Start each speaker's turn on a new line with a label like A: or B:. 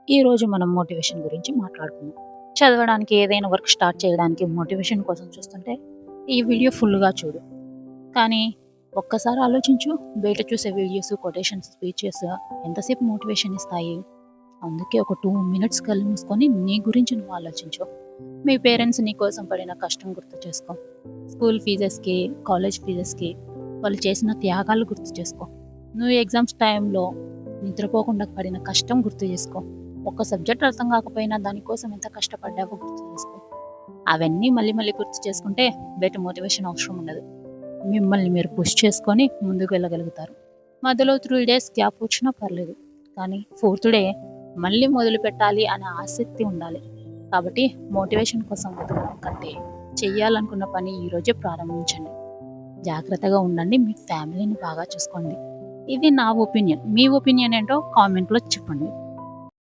A: ఈరోజు మనం మోటివేషన్ గురించి మాట్లాడుకుందాం. చదవడానికి ఏదైనా వర్క్ స్టార్ట్ చేయడానికి మోటివేషన్ కోసం చూస్తుంటే ఈ వీడియో ఫుల్గా చూడు. కానీ ఒక్కసారి ఆలోచించు, బయట చూసే వీడియోస్, కొటేషన్స్, స్పీచెస్ ఎంతసేపు మోటివేషన్ ఇస్తాయి? అందుకే ఒక 2 మినిట్స్ కళ్ళు మూసుకొని నీ గురించి నువ్వు ఆలోచించు. మీ పేరెంట్స్ నీ కోసం పడిన కష్టం గుర్తు చేసుకో. స్కూల్ ఫీజెస్కి, కాలేజ్ ఫీజెస్కి వాళ్ళు చేసిన త్యాగాలు గుర్తు చేసుకో. నువ్వు ఎగ్జామ్స్ టైంలో నిద్రపోకుండా పడిన కష్టం గుర్తు చేసుకో. ఒక్క సబ్జెక్ట్ అర్థం కాకపోయినా దానికోసం ఎంత కష్టపడ్డావో గుర్తు చేసుకో. అవన్నీ మళ్ళీ మళ్ళీ గుర్తు చేసుకుంటే బయట మోటివేషన్ అవసరం ఉండదు. మిమ్మల్ని మీరు పుష్ చేసుకొని ముందుకు వెళ్ళగలుగుతారు. మధ్యలో 3 days గ్యాప్ వచ్చినా పర్లేదు, కానీ 4th డే మళ్ళీ మొదలు పెట్టాలి అనే ఆసక్తి ఉండాలి. కాబట్టి మోటివేషన్ కోసం వెతకడం కంటే చెయ్యాలనుకున్న పని ఈరోజే ప్రారంభించండి. జాగ్రత్తగా ఉండండి, మీ ఫ్యామిలీని బాగా చూసుకోండి. ఇది నా ఒపీనియన్. మీ ఒపీనియన్ ఏంటో కామెంట్లో చెప్పండి.